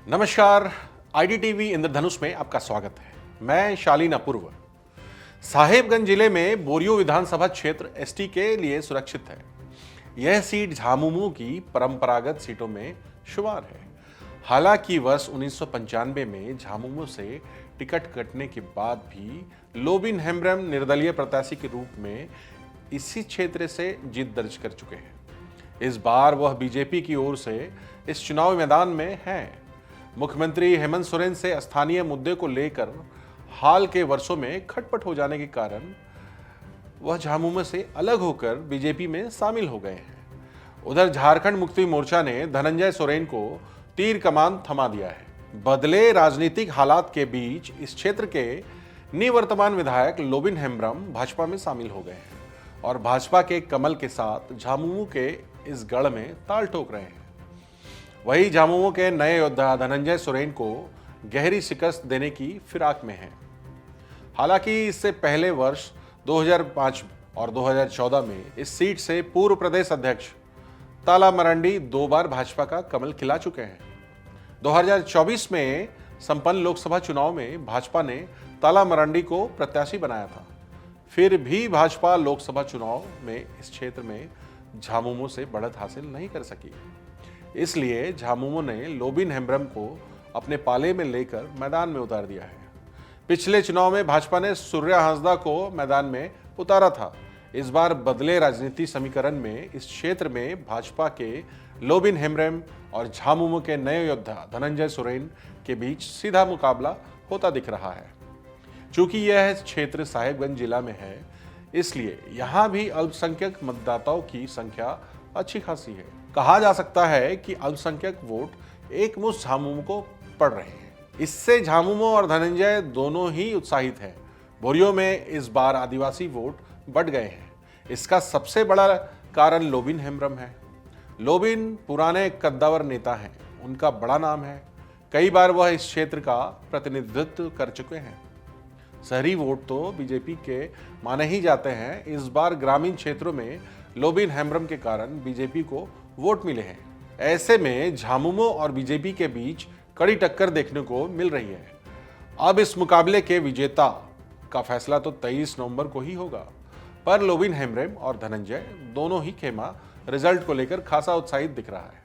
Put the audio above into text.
नमस्कार, आईडीटीवी इंद्रधनुष में आपका स्वागत है। मैं शालीन अपूर्व। साहेबगंज जिले में बोरियो विधानसभा क्षेत्र एसटी के लिए सुरक्षित है। यह सीट झामुमो की परंपरागत सीटों में शुमार है। हालांकि वर्ष 1995 में झामुमो से टिकट कटने के बाद भी लोबिन हेम्ब्रम निर्दलीय प्रत्याशी के रूप में इसी क्षेत्र से जीत दर्ज कर चुके हैं। इस बार वह बीजेपी की ओर से इस चुनाव मैदान में हैं। मुख्यमंत्री हेमंत सोरेन से स्थानीय मुद्दे को लेकर हाल के वर्षों में खटपट हो जाने के कारण वह झामुमो से अलग होकर बीजेपी में शामिल हो गए हैं। उधर झारखंड मुक्ति मोर्चा ने धनंजय सोरेन को तीर कमान थमा दिया है। बदले राजनीतिक हालात के बीच इस क्षेत्र के निवर्तमान विधायक लोबिन हेम्ब्रम भाजपा में शामिल हो गए हैं और भाजपा के कमल के साथ झामुमो के इस गढ़ में ताल ठोक रहे हैं। वही झामुमो के नए योद्धा धनंजय सोरेन को गहरी शिकस्त देने की फिराक में हैं। हालांकि इससे पहले वर्ष 2005 और 2014 में इस सीट से पूर्व प्रदेश अध्यक्ष ताला मरांडी 2 बार भाजपा का कमल खिला चुके हैं। 2024 में संपन्न लोकसभा चुनाव में भाजपा ने ताला मरांडी को प्रत्याशी बनाया था। फिर भी भाजपा लोकसभा चुनाव में इस क्षेत्र में झामुमो से बढ़त हासिल नहीं कर सकी। इसलिए झामुमो ने लोबिन हेम्ब्रम को अपने पाले में लेकर मैदान में उतार दिया है। पिछले चुनाव में भाजपा ने सूर्या हांसदा को मैदान में उतारा था। इस बार बदले राजनीति समीकरण में इस क्षेत्र में भाजपा के लोबिन हेम्ब्रम और झामुमो के नए योद्धा धनंजय सोरेन के बीच सीधा मुकाबला होता दिख रहा है। चूंकि यह क्षेत्र साहेबगंज जिला में है, इसलिए यहां भी अल्पसंख्यक मतदाताओं की संख्या अच्छी खासी है। कहा जा सकता है कि अल्पसंख्यक वोट एकमुश्त झामुमो को पड़ रहे हैं। इससे झामुमो और धनंजय दोनों ही उत्साहित हैं। बोरियो में इस बार आदिवासी वोट बढ़ गए हैं। इसका सबसे बड़ा कारण लोबिन हेम्ब्रम है। लोबिन पुराने कद्दावर नेता हैं, उनका बड़ा नाम है। कई बार वह इस क्षेत्र का प्रतिनिधित्व कर चुके हैं। शहरी वोट तो बीजेपी के माने ही जाते हैं। इस बार ग्रामीण क्षेत्रों में लोबिन हेम्ब्रम के कारण बीजेपी को वोट मिले हैं। ऐसे में झामुमो और बीजेपी के बीच कड़ी टक्कर देखने को मिल रही है। अब इस मुकाबले के विजेता का फैसला तो 23 नवंबर को ही होगा। पर लोबिन हेम्ब्रम और धनंजय दोनों ही खेमा रिजल्ट को लेकर खासा उत्साहित दिख रहा है।